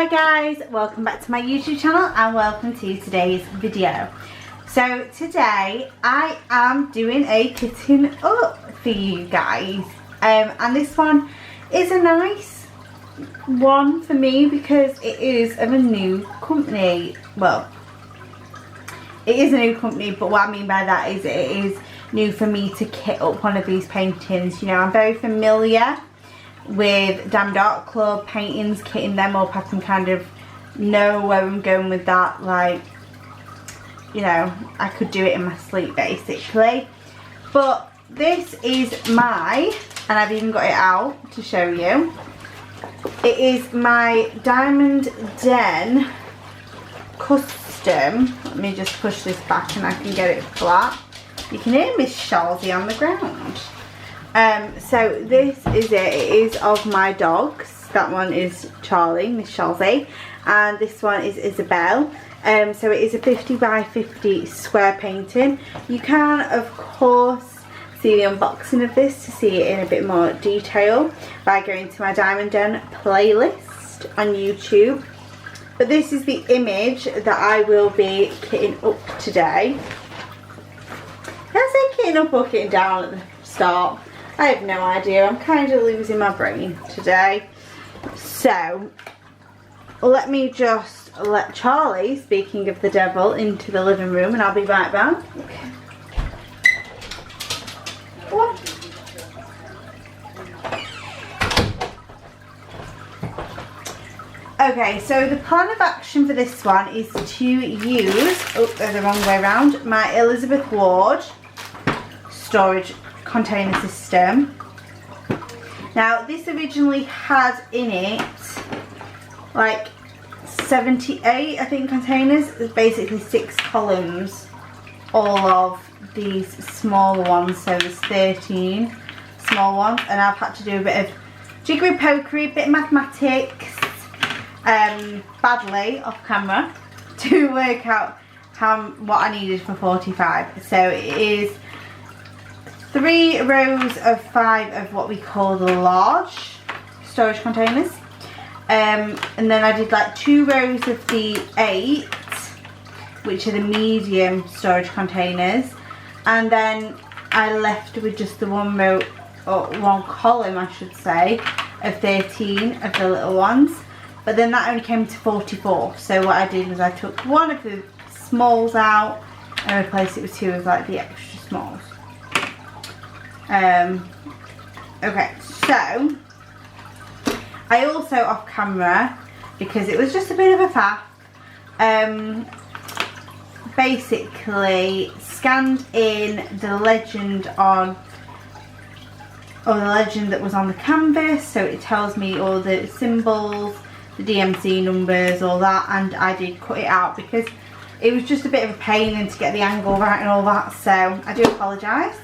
Hi guys, welcome back to my YouTube channel and welcome to today's video. So today I am doing a kitting up for you guys, and this one is a nice one for me because it is of a new company. Well, it is a new company, but what I mean by that is it is new for me to kit up one of these paintings. You know, I'm very familiar with Diamond Art Club paintings, kitting them up. I can kind of know where I'm going with that, like, you know, I could do it in my sleep basically. But this is my, and I've even got it out to show you, it is my Diamond Den Custom. Let me just push this back and I can get it flat. You can hear Miss Shalsey on the ground. So this is it is of my dogs. That one is Charlie, Miss Shalsey, and this one is Isabel. So it is a 50 by 50 square painting. You can of course see the unboxing of this to see it in a bit more detail by going to my Diamond Den playlist on YouTube. But this is the image that I will be kitting up today. Did I say kitting up or kitting down at the start? I have no idea. I'm kind of losing my brain today. So let me just let Charlie, speaking of the devil, into the living room and I'll be right back. What? Okay, so the plan of action for this one is to use, oh, they're the wrong way around, my Elizabeth Ward storage container system. Now this originally had in it like 78 I think containers. There's basically 6 columns, all of these smaller ones, so there's 13 small ones, and I've had to do a bit of jiggery pokery, bit of mathematics, badly off camera to work out what I needed for 45. So it is 3 rows of 5 of what we call the large storage containers, and then I did like 2 rows of the 8, which are the medium storage containers, and then I left with just the 1 row, or 1 column I should say, of 13 of the little ones. But then that only came to 44, so what I did was I took 1 of the smalls out and replaced it with 2 of like the extra smalls. Okay, so I also off camera, because it was just a bit of a faff, basically scanned in the legend on, or the legend that was on the canvas, so it tells me all the symbols, the DMC numbers, all that, and I did cut it out because it was just a bit of a pain and to get the angle right and all that, so I do apologise.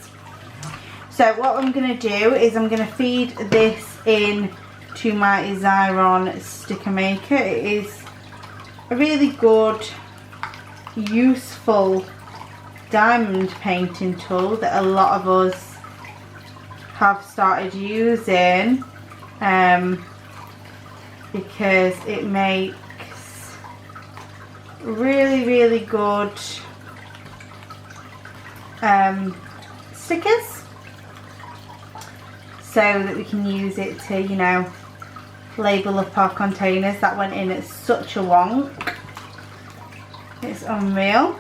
So what I'm going to do is I'm going to feed this in to my Xyron sticker maker. It is a really good, useful diamond painting tool that a lot of us have started using, because it makes really good stickers, so that we can use it to, you know, label up our containers. That went in at such a wonk, it's unreal,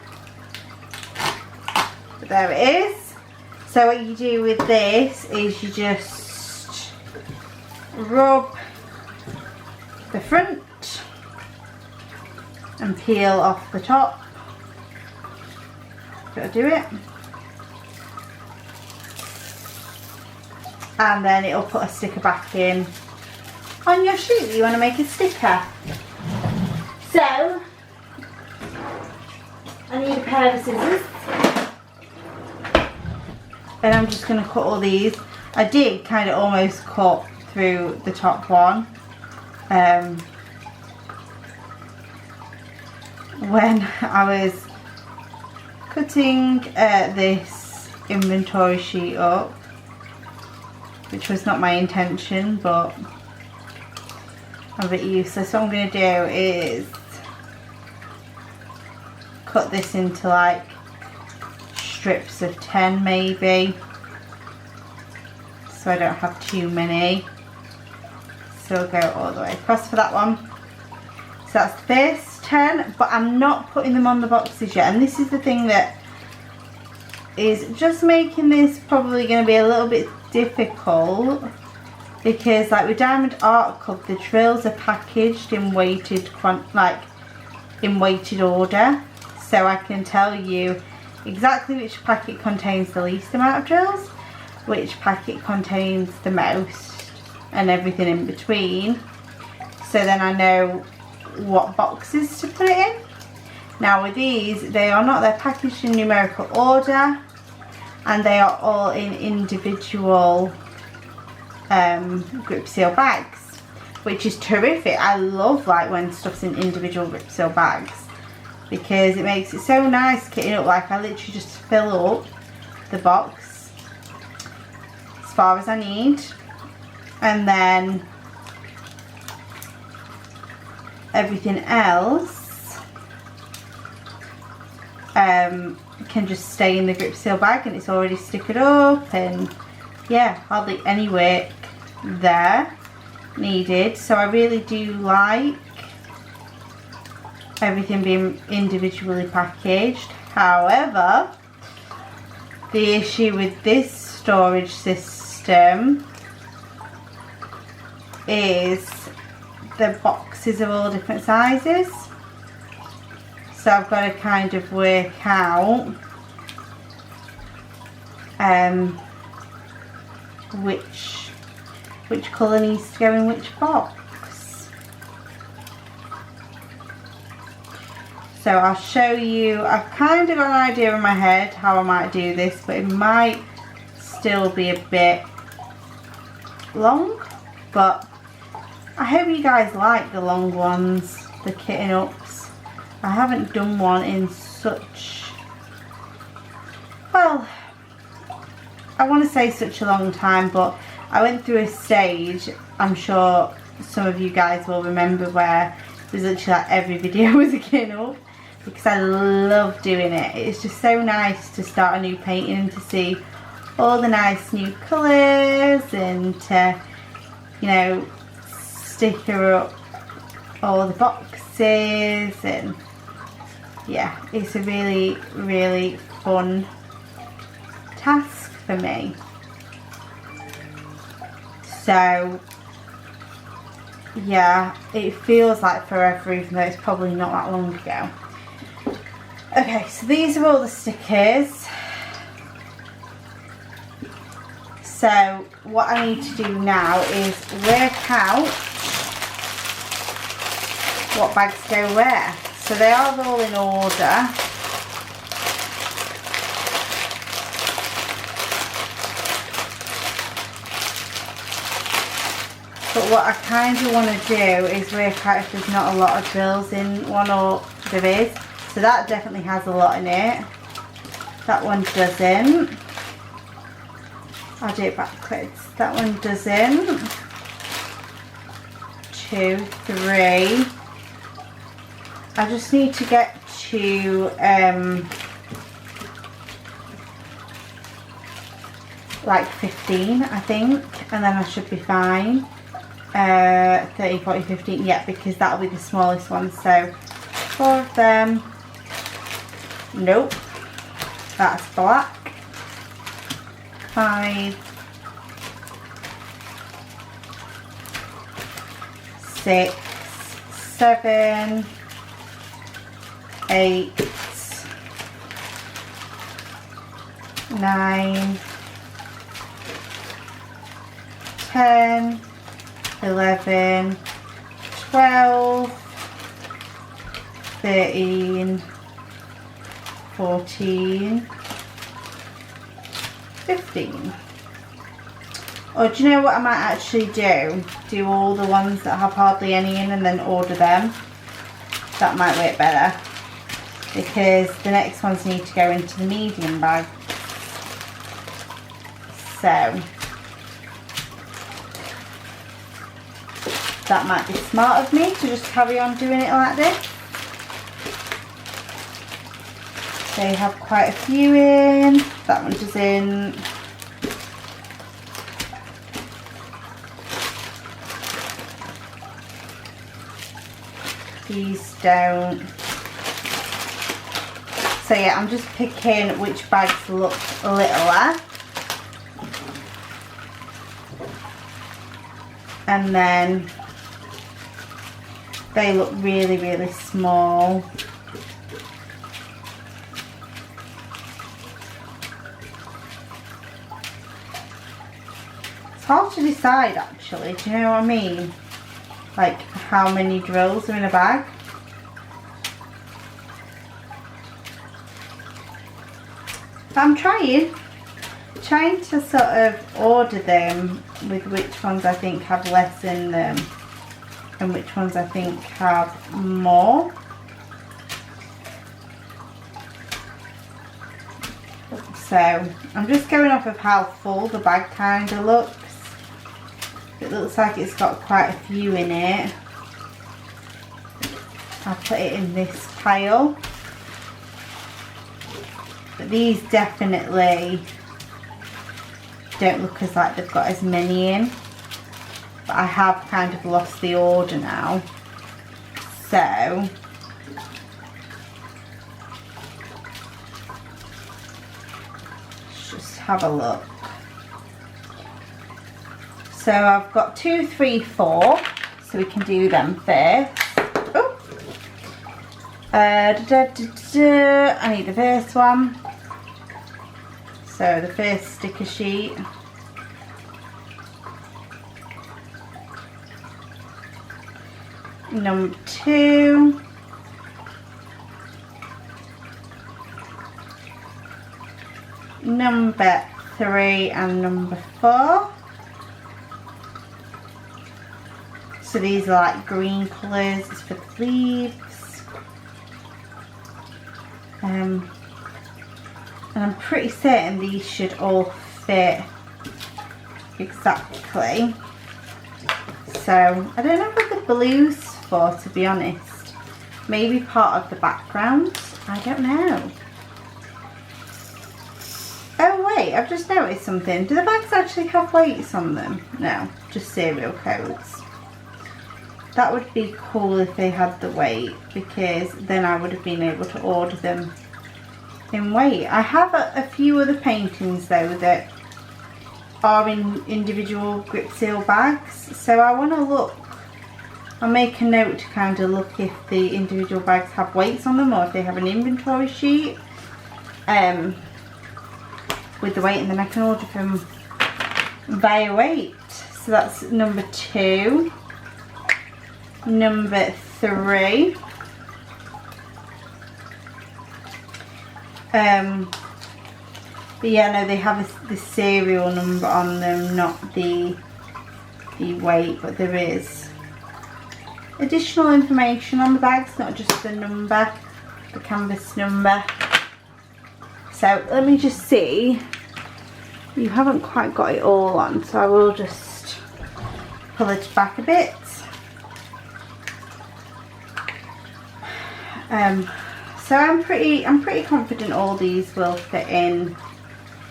but there it is. So what you do with this is you just rub the front and peel off the top. Gotta do it. And then it'll put a sticker back in on your sheet. You want to make a sticker. So I need a pair of scissors, and I'm just going to cut all these. I did kind of almost cut through the top one when I was cutting this inventory sheet up, which was not my intention, but I'm a bit useless. What I'm going to do is cut this into like strips of 10 maybe, so I don't have too many. So we'll go all the way across for that one. So that's the first 10, but I'm not putting them on the boxes yet, and this is the thing that is just making this probably going to be a little bit difficult, because like with Diamond Art Club, the drills are packaged in weighted order, so I can tell you exactly which packet contains the least amount of drills, which packet contains the most, and everything in between, so then I know what boxes to put it in. Now with these, they're packaged in numerical order, and they are all in individual grip seal bags, which is terrific. I love like when stuff's in individual grip seal bags, because it makes it so nice kitting up. Like I literally just fill up the box as far as I need, and then everything else can just stay in the grip seal bag, and it's already stickered up, and yeah, hardly any work there needed. So I really do like everything being individually packaged. However, the issue with this storage system is the boxes are all different sizes, so I've got to kind of work out which colour needs to go in which box. So I'll show you. I've kind of got an idea in my head how I might do this, but it might still be a bit long, but I hope you guys like the long ones, the kitting ups. I haven't done one in such, well, I want to say such a long time, but I went through a stage, I'm sure some of you guys will remember, where it was literally like every video was a kitting up, because I love doing it. It's just so nice to start a new painting and to see all the nice new colours, and to, you know, sticker up all the boxes, and yeah, it's a really, really fun task for me. So yeah, it feels like forever, even though it's probably not that long ago. Okay, so these are all the stickers. So what I need to do now is work out what bags go where. So they are all in order. But what I kind of want to do is work out if there's not a lot of drills in one, or there is. So that definitely has a lot in it. That one doesn't. I'll do it backwards. That one doesn't. 2, 3. I just need to get to like 15, I think, and then I should be fine. 30, 40, 15, yeah, because that'll be the smallest one. So 4 of them. Nope, that's black. 5, 6, 7, 8, 9, 10, 11, 12, 13, 14, 15. Or do you know what I might actually do? Do all the ones that have hardly any in and then order them. That might work better, because the next ones need to go into the medium bag. So that might be smart of me to just carry on doing it like this. They have quite a few in. That one doesn't. These don't. So yeah, I'm just picking which bags look littler. And then they look really, really small. It's hard to decide actually, do you know what I mean? Like how many drills are in a bag. But I'm trying to sort of order them with which ones I think have less in them and which ones I think have more. So I'm just going off of how full the bag kind of looks. It looks like it's got quite a few in it. I'll put it in this pile. But these definitely don't look as like they've got as many in. But I have kind of lost the order now. So let's just have a look. So I've got 2, 3, 4, so we can do them first. Oh. I need the first one. So the first sticker sheet. Number 2. Number 3 and number 4. So these are like green colours, it's for the leaves. And I'm pretty certain these should all fit exactly. So I don't know what the blue's for, to be honest. Maybe part of the background, I don't know. Oh wait, I've just noticed something. Do the bags actually have weights on them? No, just serial codes. That would be cool if they had the weight, because then I would have been able to order them in weight. I have a few other paintings though that are in individual grip seal bags, so I want to look. I'll make a note to kind of look if the individual bags have weights on them or if they have an inventory sheet with the weight, and then I can order them via weight. So that's number 2. Number 3. But yeah, no, they have the serial number on them, not the weight, but there is additional information on the bags, not just the number, the canvas number. So let me just see. You haven't quite got it all on, so I will just pull it back a bit. So I'm pretty confident all these will fit in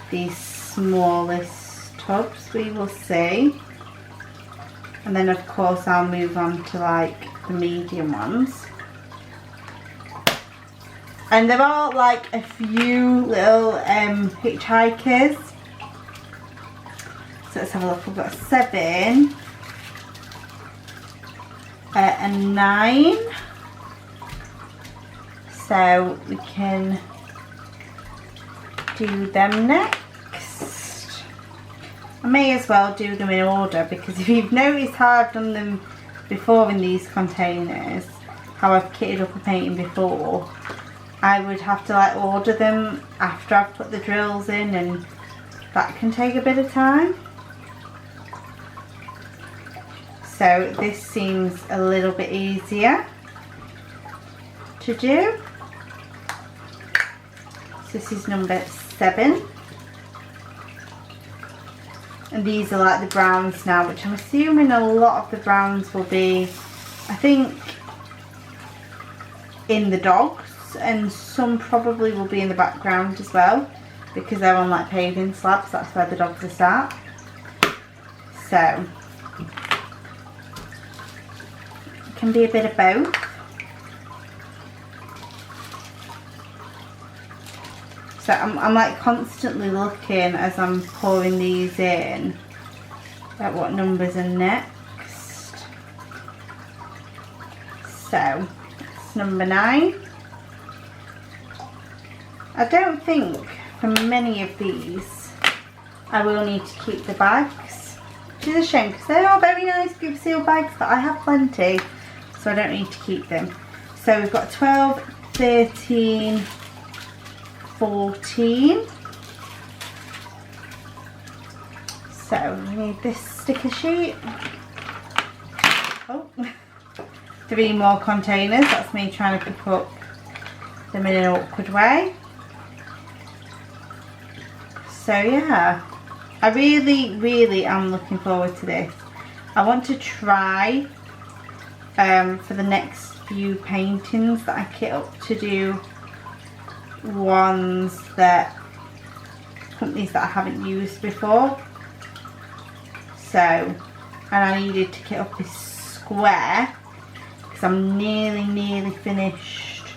these smallest tubs. We will see. And then of course I'll move on to like the medium ones. And there are like a few little hitchhikers. So let's have a look. We've got 7 and 9. So we can do them next. I may as well do them in order, because if you've noticed how I've done them before in these containers, how I've kitted up a painting before, I would have to like order them after I've put the drills in, and that can take a bit of time. So this seems a little bit easier to do. So this is number 7. And these are like the browns now, which I'm assuming a lot of the browns will be, I think, in the dogs, and some probably will be in the background as well, because they're on like paving slabs. That's where the dogs are sat. So it can be a bit of both. So I'm like constantly looking as I'm pouring these in at what numbers are next. So it's number 9. I don't think for many of these I will need to keep the bags, which is a shame because they are very nice Give Seal bags, but I have plenty, so I don't need to keep them. So we've got 12, 13, 14. So we need this sticker sheet. Oh, 3 more containers. That's me trying to pick up them in an awkward way. So yeah, I really am looking forward to this. I want to try for the next few paintings that I kit up to do ones that companies that I haven't used before. So, and I needed to kit up this square because I'm nearly finished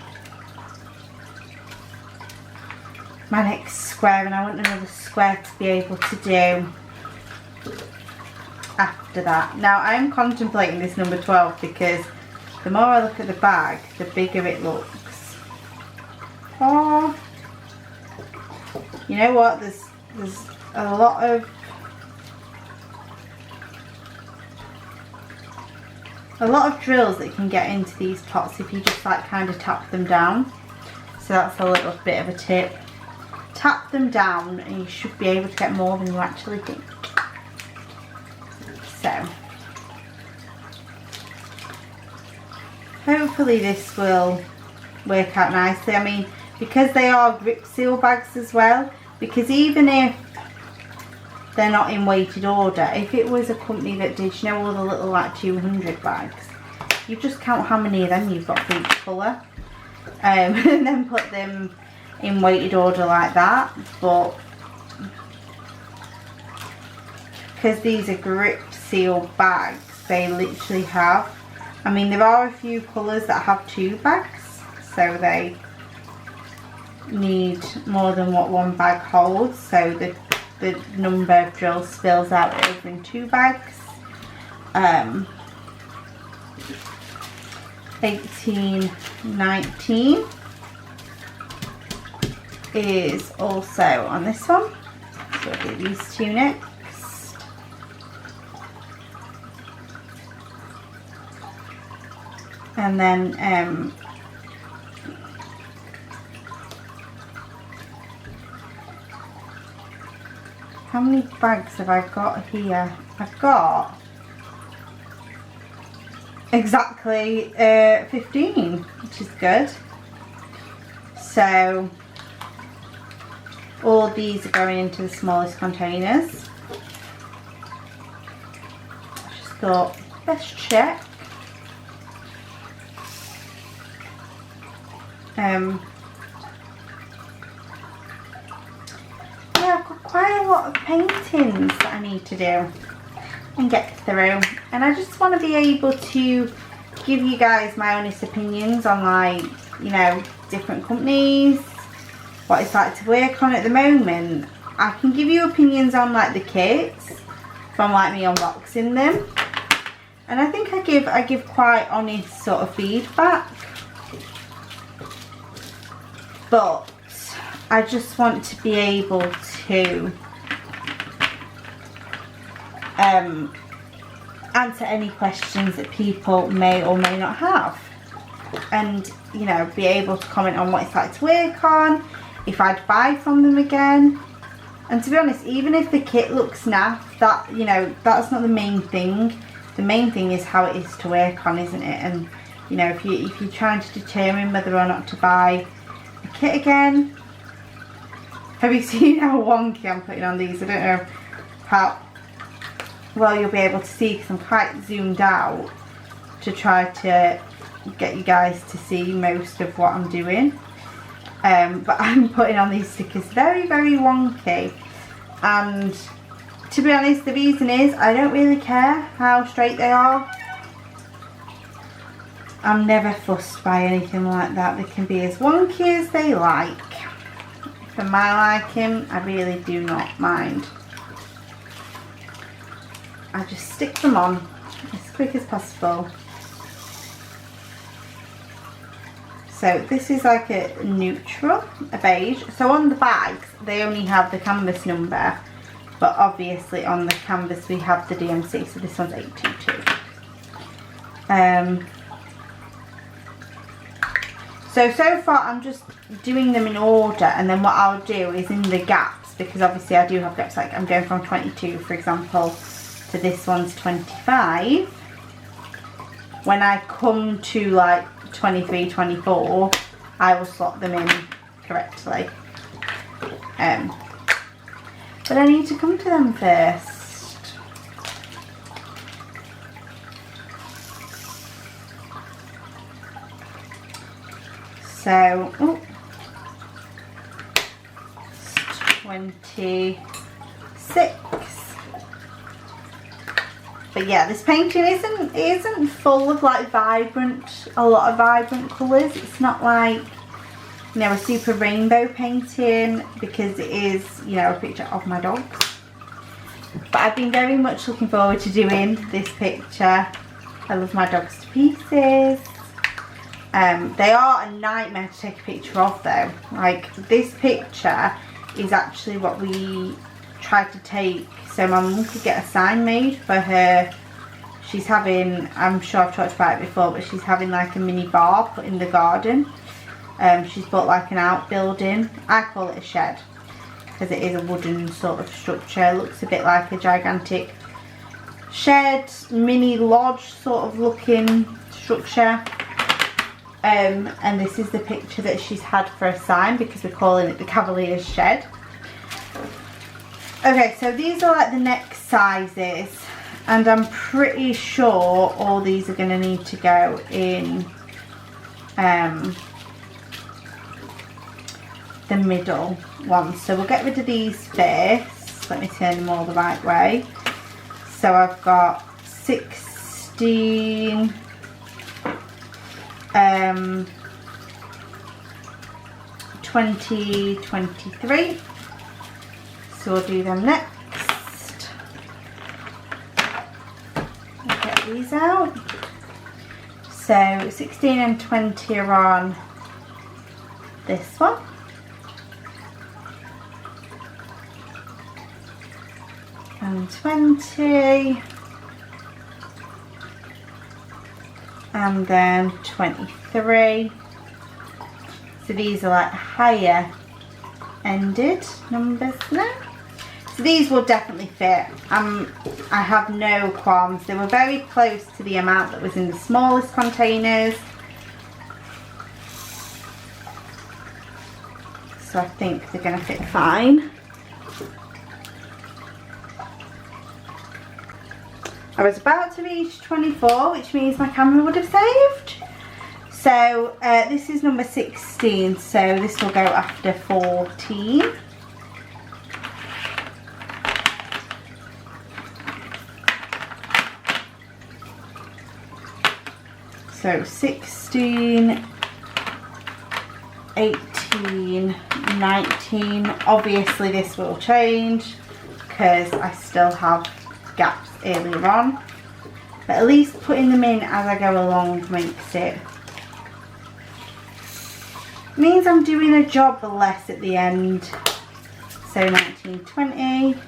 my next square, and I want another square to be able to do after that. Now I am contemplating this number 12 because the more I look at the bag, the bigger it looks. Oh, you know what? There's a lot of drills that can get into these pots if you just like kind of tap them down. So that's a little bit of a tip. Tap them down and you should be able to get more than you actually think. So hopefully this will work out nicely. I mean, because they are Grip Seal bags as well, because even if they're not in weighted order, if it was a company that did, you know, all the little like 200 bags, you just count how many of them you've got for each colour, and then put them in weighted order like that. But because these are Grip Seal bags, they literally have, I mean, there are a few colours that have 2 bags, so they need more than what 1 bag holds, so the number of drills spills out over in 2 bags. 18, 19 is also on this one, so we'll do these 2 next. And then how many bags have I got here? I've got exactly 15, which is good. So all these are going into the smallest containers. I just thought, let's check. Yeah, I've got quite a lot of paintings that I need to do and get through, and I just want to be able to give you guys my honest opinions on, like, you know, different companies, what it's like to work on at the moment. I can give you opinions on like the kits from like me unboxing them, and I think I give quite honest sort of feedback, but I just want to be able to answer any questions that people may or may not have, and, you know, be able to comment on what it's like to work on, if I'd buy from them again. And to be honest, even if the kit looks naff, that, you know, that's not the main thing. The main thing is how it is to work on, isn't it? And, you know, if you're trying to determine whether or not to buy a kit again. Have you seen how wonky I'm putting on these? I don't know well you'll be able to see because I'm quite zoomed out to try to get you guys to see most of what I'm doing. But I'm putting on these stickers very, very wonky, and to be honest, the reason is I don't really care how straight they are. I'm never fussed by anything like that. They can be as wonky as they like. For my liking, I really do not mind. I just stick them on as quick as possible. So this is like a neutral, a beige. So on the bags, they only have the canvas number, but obviously on the canvas we have the DMC, so this one's 822. So far I'm just doing them in order, and then what I'll do is in the gaps, because obviously I do have gaps, like I'm going from 22 for example to this one's 25. When I come to like 23, 24, I will slot them in correctly. But I need to come to them first. So, oh, 26. But yeah, this painting isn't full of like a lot of vibrant colours. It's not like, you know, a super rainbow painting, because it is, you know, a picture of my dogs. But I've been very much looking forward to doing this picture. I love my dogs to pieces. They are a nightmare to take a picture of though. Like this picture is actually what we tried to take so my mum could get a sign made for her. She's having, I'm sure I've talked about it before, but she's having like a mini bar put in the garden. She's bought like an outbuilding. I call it a shed because it is a wooden sort of structure. It looks a bit like a gigantic shed, mini lodge sort of looking structure. And this is the picture that she's had for a sign, because we're calling it the Cavaliers Shed. Okay, so these are like the next sizes, and I'm pretty sure all these are going to need to go in the middle ones. So we'll get rid of these first. Let me turn them all the right way. So I've got 16, 20, 23. So we'll do them next. Get these out. So 16 and 20 are on this one. And 20. And then 23. So these are like higher ended numbers now. So these will definitely fit. I have no qualms. They were very close to the amount that was in the smallest containers. So I think they're going to fit fine. I was about to reach 24, which means my camera would have saved. So this is number 16, so this will go after 14. So 16, 18, 19. Obviously this will change because I still have gaps earlier on, but at least putting them in as I go along makes it, means I'm doing a job less at the end. So 19, 20,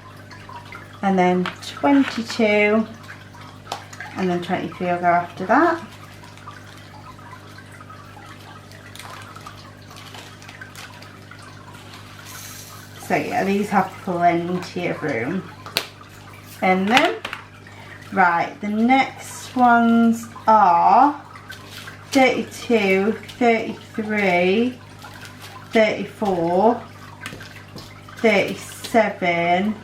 and then 22, and then 23 will go after that. So yeah, these have plenty of room. And then, right, the next ones are 32, 33, 34, 37,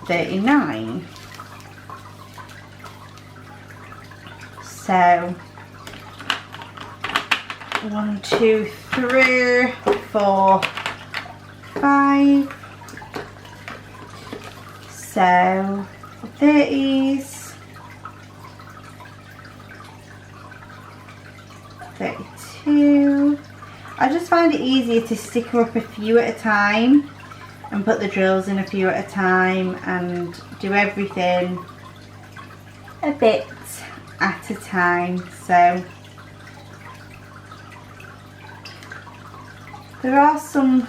39. So 1, 2, 3, 4, 5. So 30s, 32. I just find it easier to sticker up a few at a time and put the drills in a few at a time and do everything a bit at a time. So there are some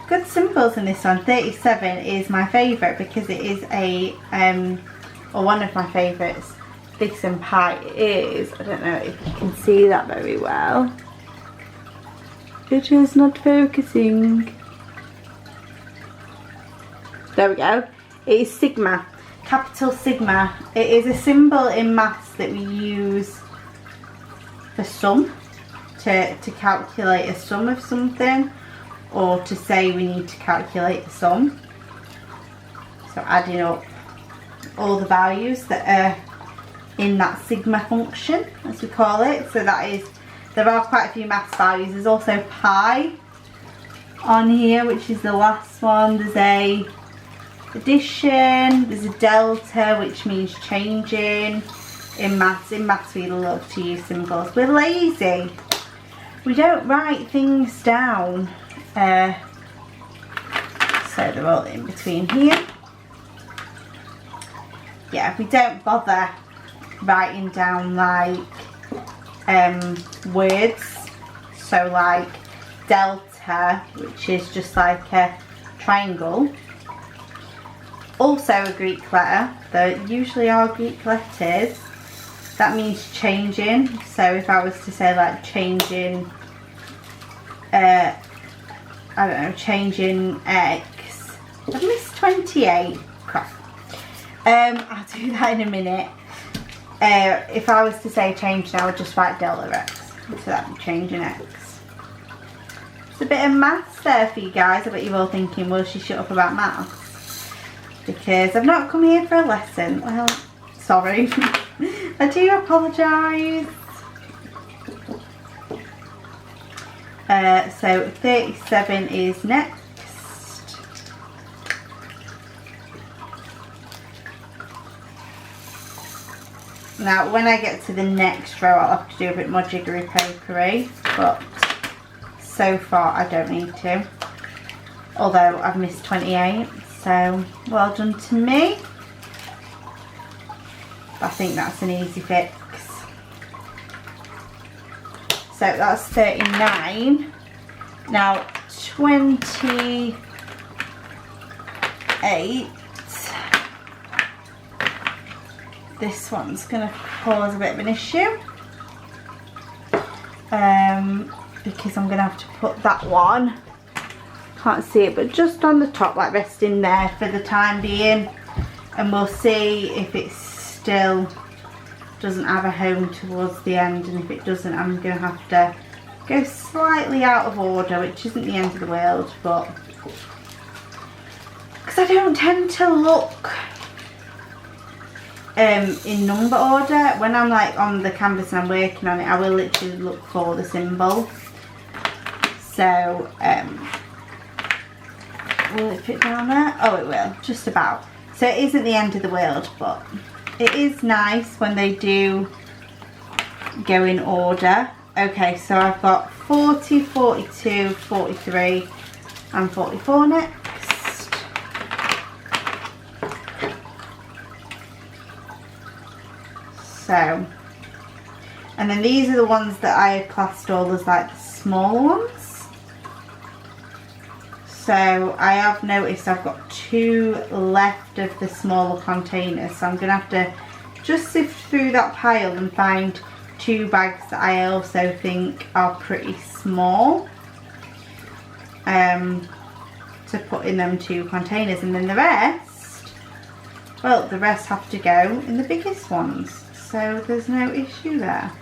good symbols in this one. 37 is my favourite because it is a or one of my favourites. Vixen Pie is, I don't know if you can see that very well. It is not focusing. There we go. It is Sigma, capital Sigma. It is a symbol in maths that we use for sum, to calculate a sum of something, or to say we need to calculate the sum. So adding up all the values that are in that sigma function, as we call it. So that is, there are quite a few maths values. There's also pi on here, which is the last one. There's a addition, there's a delta, which means changing. In maths we love to use symbols. We're lazy. We don't write things down. So they're all in between here. Yeah, we don't bother writing down like words. So like delta, which is just like a triangle. Also a Greek letter. There usually are Greek letters. That means changing. So if I was to say like changing, I don't know, changing X. I've missed 28. Crap. I'll do that in a minute. If I was to say change now, I'd just write delta X. So that'd be changing X. It's a bit of maths there for you guys. I bet you're all thinking, will she shut up about maths? Because I've not come here for a lesson. Well, sorry. I do apologise. So 37 is next. Now when I get to the next row I'll have to do a bit more jiggery pokery, but so far I don't need to. Although I've missed 28, so well done to me. I think that's an easy fix. So that's 39. Now 28. This one's going to cause a bit of an issue. Because I'm going to have to put that one, can't see it, but just on the top, like resting there for the time being. And we'll see if it still doesn't have a home towards the end, and if it doesn't I'm going to have to go slightly out of order, which isn't the end of the world, but because I don't tend to look in number order. When I'm like on the canvas and I'm working on it, I will literally look for the symbol. So will it fit down there? Oh, it will, just about. So it isn't the end of the world, but it is nice when they do go in order. Okay, so I've got 40, 42, 43 and 44 next. So, and then these are the ones that I had classed all as like the small ones. So I have noticed I've got 2 left of the smaller containers, so I'm going to have to just sift through that pile and find 2 bags that I also think are pretty small to put in them 2 containers, and then the rest, well, the rest have to go in the biggest ones, so there's no issue there,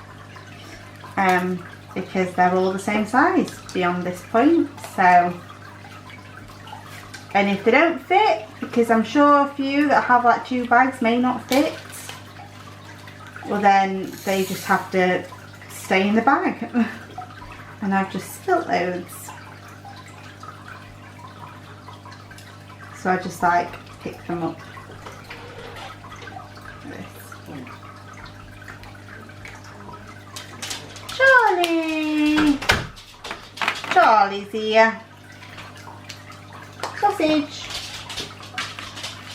because they're all the same size beyond this point. So, and if they don't fit, because I'm sure a few that have like 2 bags may not fit, well then they just have to stay in the bag. And I've just spilt loads. So I just like pick them up. Charlie! Charlie's here. Sausage.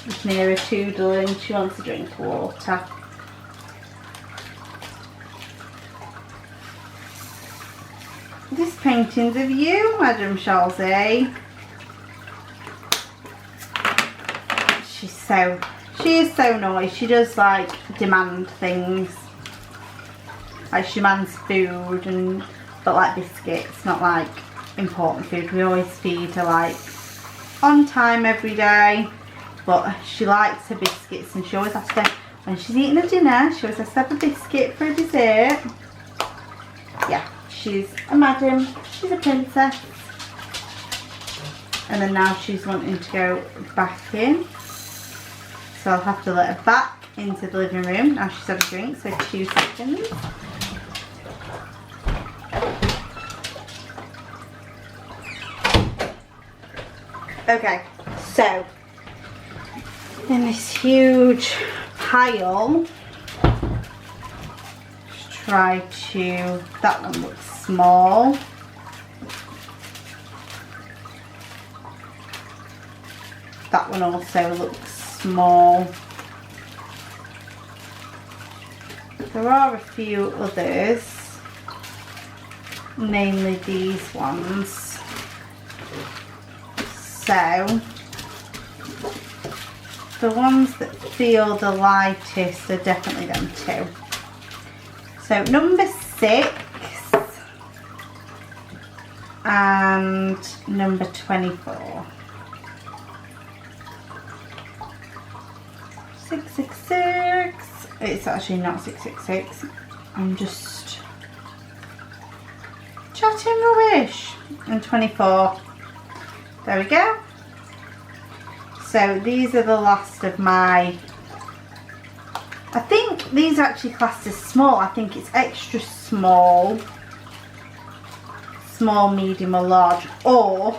It's near a Toodle and she wants to drink water. This painting's of you, Madame Chalsey. She is so nice. She does like demand things. Like she demands food, but like biscuits, not like important food. We always feed her like on time every day, but she likes her biscuits and she always has to, when she's eating her dinner, she always has to have a biscuit for a dessert. Yeah, she's a madam, she's a princess. And then now she's wanting to go back in. So I'll have to let her back into the living room. Now she's had a drink, so 2 seconds. Okay, so in this huge pile, just try to, that one looks small. That one also looks small. There are a few others, namely these ones. So the ones that feel the lightest are definitely them 2. So number 6 and number 24. 666. It's actually not 666. I'm just chatting rubbish. And 24. There we go. So these are the last of my, I think these are actually classed as small. I think it's extra small, small, medium or large, or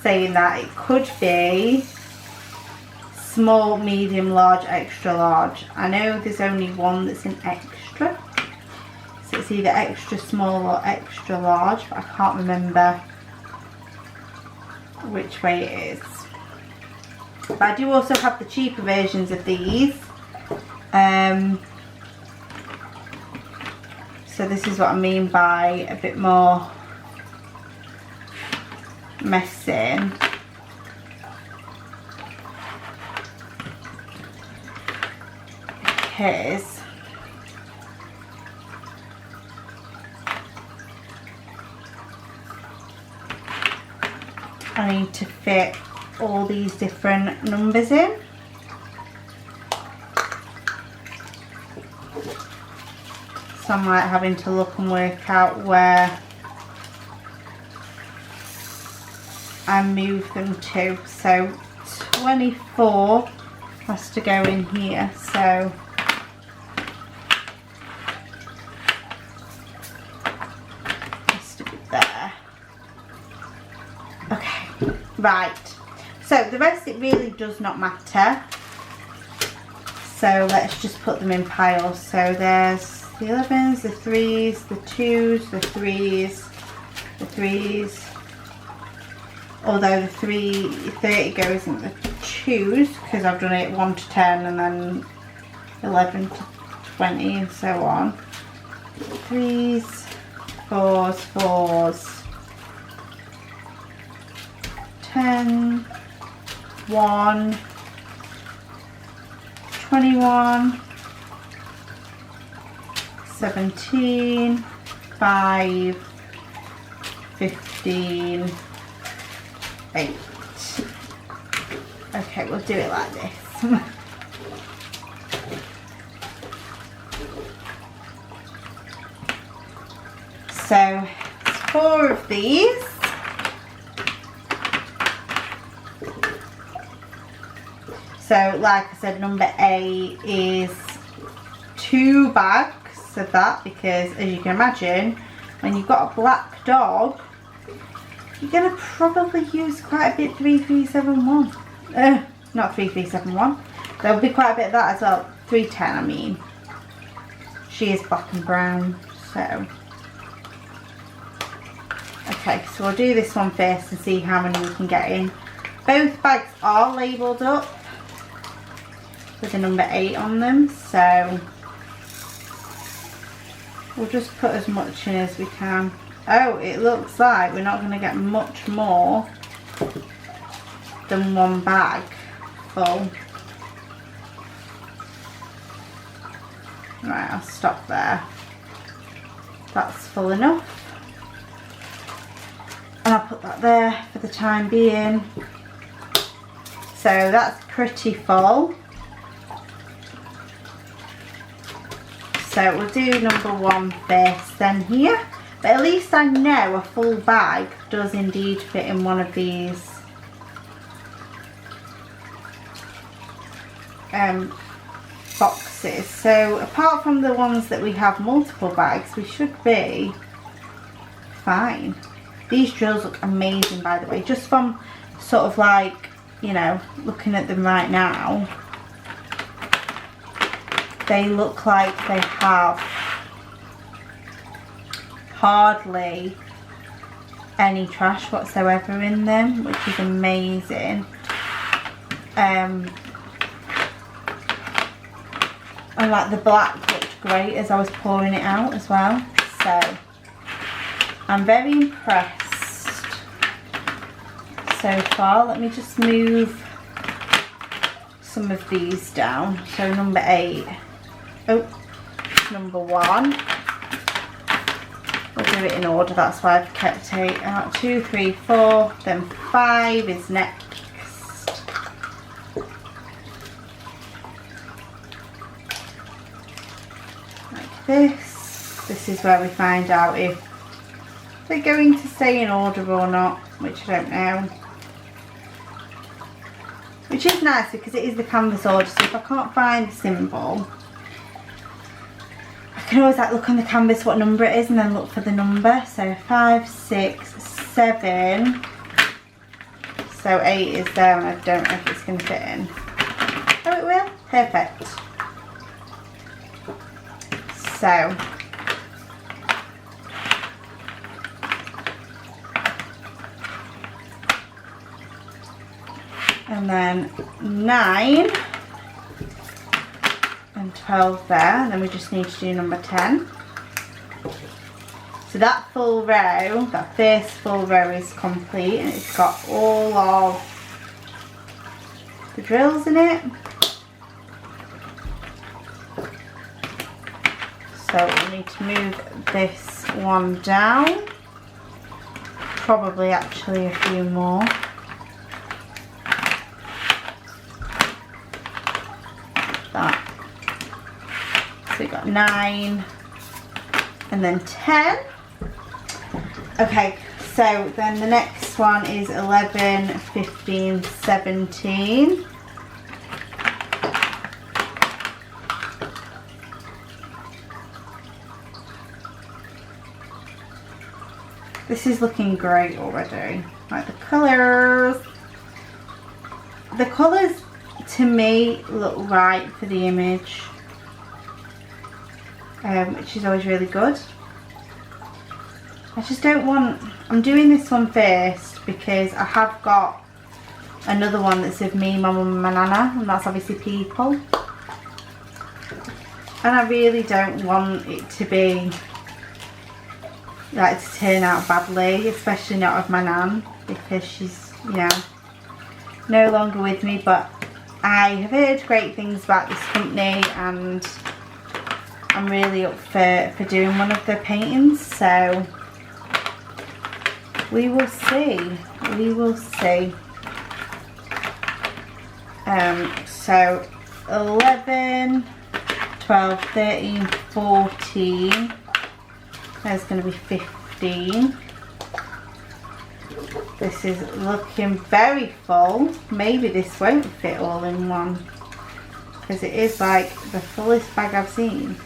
saying that it could be small, medium, large, extra large. I know there's only one that's an extra, so it's either extra small or extra large, but I can't remember which way it is. But I do also have the cheaper versions of these. So this is what I mean by a bit more messing. Because I need to fit all these different numbers in. So I'm like having to look and work out where I move them to. So 24 has to go in here, so has to be there. Okay, right. So the rest, it really does not matter. So let's just put them in piles. So there's the 11s, the 3s, the 2s, the 3s, the 3s. Although the 30 goes in the 2s because I've done it 1 to 10 and then 11 to 20 and so on. 3s, 4s, 4s, 10, 1, 21, 17, 5, 15, 8. Okay, we'll do it like this. So, 4 of these. So, like I said, number 8 is 2 bags of that because, as you can imagine, when you've got a black dog, you're going to probably use quite a bit 3371. Not 3371. There'll be quite a bit of that as well. 310, I mean. She is black and brown, so. Okay, so we'll do this one first and see how many we can get in. Both bags are labelled up with the number 8 on them, so we'll just put as much in as we can. Oh, it looks like we're not going to get much more than 1 bag full. Right, I'll stop there. That's full enough. And I'll put that there for the time being. So that's pretty full. So we'll do number 1 first then here. But at least I know a full bag does indeed fit in one of these boxes. So apart from the ones that we have multiple bags, we should be fine. These drills look amazing, by the way, just from sort of like, you know, looking at them right now. They look like they have hardly any trash whatsoever in them, which is amazing. And like the black looked great as I was pouring it out as well. So I'm very impressed so far. Let me just move some of these down. So number 8. Oh, number 1. We'll do it in order, that's why I've kept 8 out. 2, 3, 4, then 5 is next. Like this. This is where we find out if they're going to stay in order or not, which I don't know. Which is nice because it is the canvas order, so if I can't find the symbol, I can always like look on the canvas what number it is and then look for the number. So 5, 6, 7. So 8 is there and I don't know if it's going to fit in. Oh, it will? Perfect. So and then 9 and 12 there, and then we just need to do number 10. So that full row, that first full row is complete and it's got all of the drills in it. So we need to move this one down, probably actually a few more. That. So we've got 9 and then 10. Okay, so then the next one is 11, 15, 17. This is looking great already. Like the colours. The colours to me look right for the image, which is always really good. I just don't want, I'm doing this one first because I have got another one that's of me, mum and my nana, and that's obviously people. And I really don't want it to be like to turn out badly, especially not of my nan, because she's, you know, no longer with me. But I have heard great things about this company and I'm really up for doing one of their paintings, so we will see. We will see. So 11, 12, 13, 14. There's going to be 15. This is looking very full. Maybe this won't fit all in one. because it is like the fullest bag I've seen.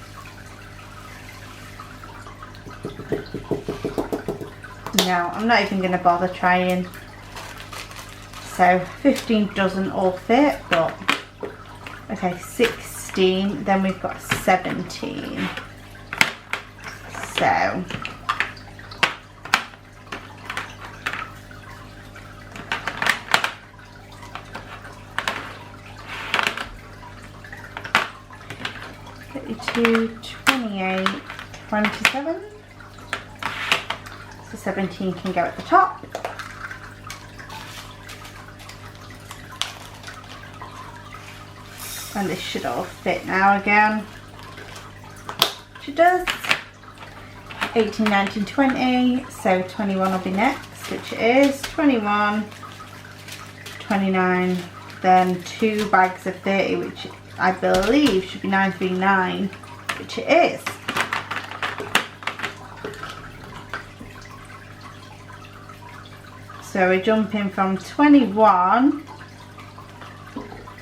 No, I'm not even going to bother trying. So 15 doesn't all fit, but okay, 16, then we've got 17. So 32, 28, 27. So 17 can go at the top. And this should all fit now again. Which it does. 18, 19, 20. So 21 will be next, which it is. 21, 29, then 2 bags of 30, which I believe should be 939, which it is. So we're jumping from 21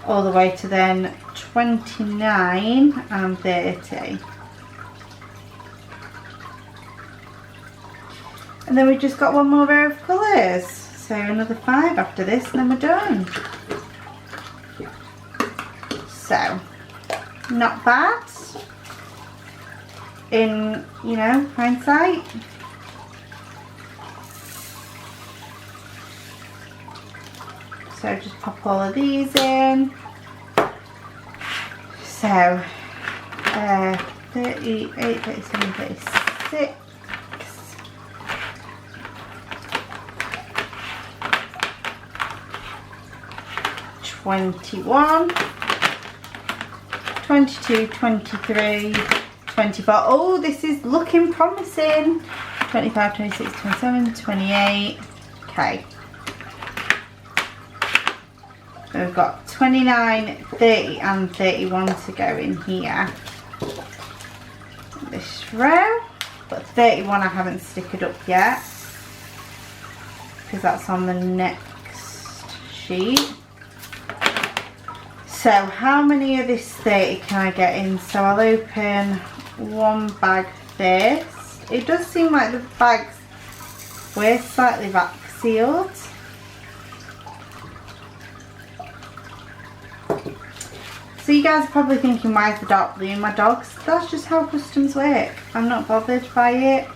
all the way to then 29 and 30. And then we've just got one more row of colours. So another 5 after this and then we're done. So, not bad in, you know, hindsight. So just pop all of these in. So 38, 37, 36. 21, 22, 23, 24. Oh, this is looking promising. 25, 26, 27, 28. Okay. So we've got 29, 30 and 31 to go in here. This row. But 31 I haven't stickered up yet, because that's on the next sheet. So how many of this 30 can I get in? So I'll open one bag first. It does seem like the bags were slightly vac sealed. So you guys are probably thinking, why is the dark blue in my dogs? That's just how customs work. I'm not bothered by it.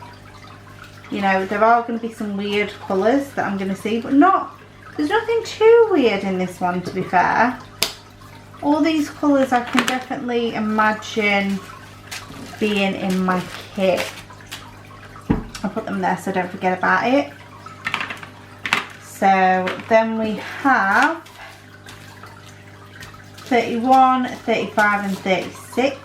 You know, there are going to be some weird colours that I'm going to see, but there's nothing too weird in this one, to be fair. All these colours I can definitely imagine being in my kit. I'll put them there so I don't forget about it. So then we have 31, 35 and 36.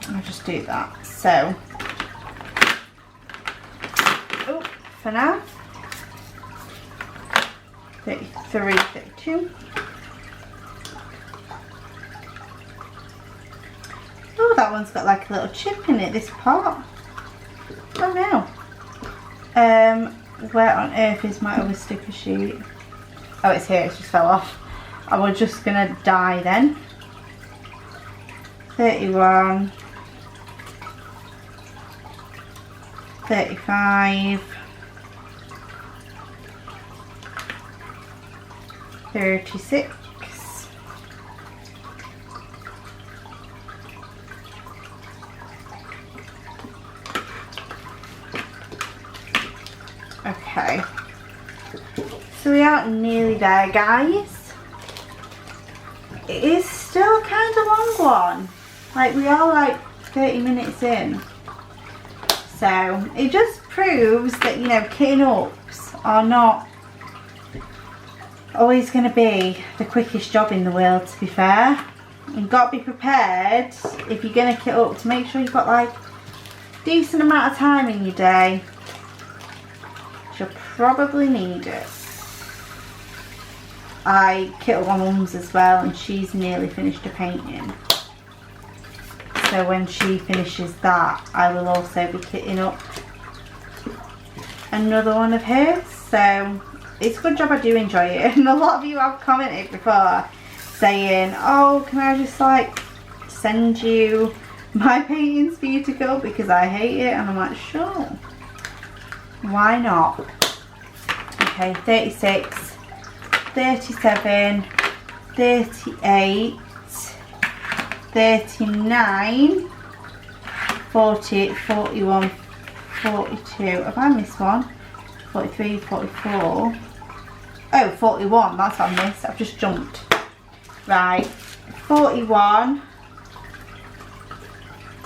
I'll just do that. So, for now, 33, 32. Oh, that one's got like a little chip in it, this part. Oh no. Where on earth is my other sticker sheet? Oh, it's here, it just fell off. I was just gonna die then. 31. 35, 36, okay, so we are nearly there, guys. It is still kind of a long one, like we are like 30 minutes in. So it just proves that, you know, kitting ups are not always going to be the quickest job in the world, to be fair. You've got to be prepared, if you're going to kit up, to make sure you've got like a decent amount of time in your day. You'll probably need it. I kit up my mum's as well, and she's nearly finished her painting. So when she finishes that, I will also be kitting up another one of hers. So it's a good job I do enjoy it. And a lot of you have commented before saying, oh, can I just like send you my paintings for you to go, because I hate it. And I'm like, sure, why not? Okay, 36, 37, 38, 39, 40, 41, 42. Have I missed one? 43, 44. Oh, 41, that's what I missed. I've just jumped. Right, 41.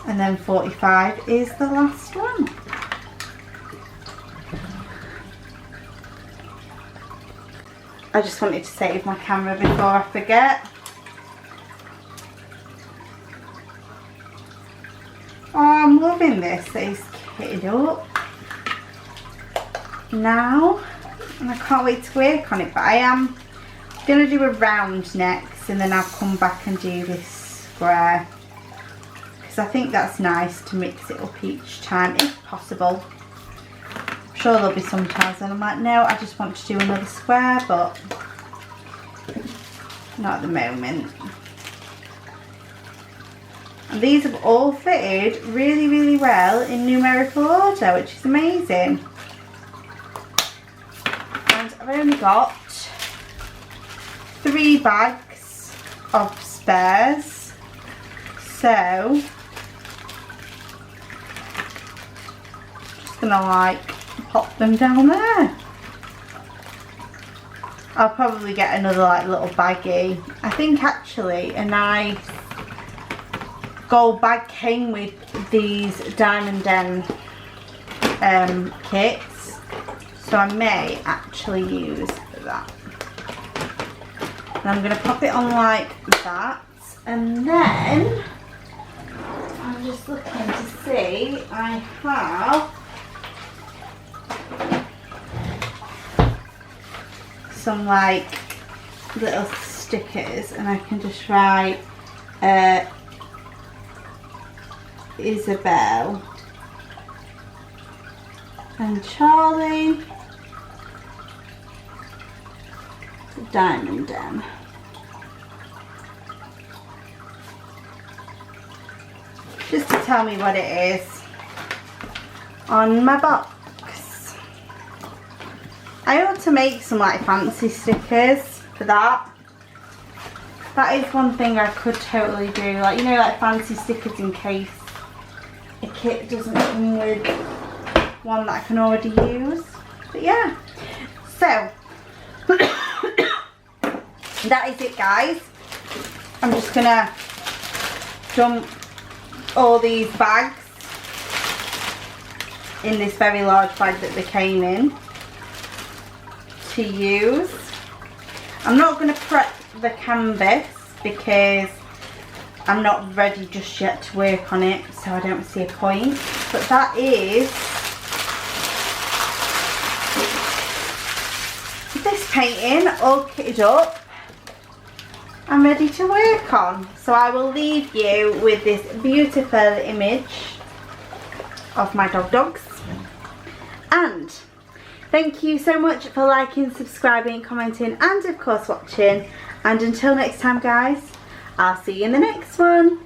And then 45 is the last one. I just wanted to save my camera before I forget. Oh, I'm loving this. It's kitted up now. And I can't wait to work on it. But I am going to do a round next. And then I'll come back and do this square. I think that's nice to mix it up each time if possible. I'm sure there'll be some times when I'm like, no, I just want to do another square, but not at the moment. And these have all fitted really, really well in numerical order, which is amazing. And I've only got 3 bags of spares, so gonna like pop them down there. I'll probably get another like little baggie. I think actually a nice gold bag came with these Diamond Den kits, so I may actually use that. And I'm gonna pop it on like that, and then I'm just looking to see, I have some like little stickers, and I can just write Isabel and Charlie, Diamond Den. Just to tell me what it is on my box. I ought to make some like fancy stickers for that. That is one thing I could totally do, like, you know, like fancy stickers in case a kit doesn't come with one that I can already use. But yeah, so that is it, guys. I'm just gonna dump all these bags in this very large bag that they came in to use. I'm not going to prep the canvas because I'm not ready just yet to work on it, so I don't see a point. But that is this painting all kitted up and ready to work on. So I will leave you with this beautiful image of my dogs. And thank you so much for liking, subscribing, commenting, and of course watching. And until next time, guys, I'll see you in the next one.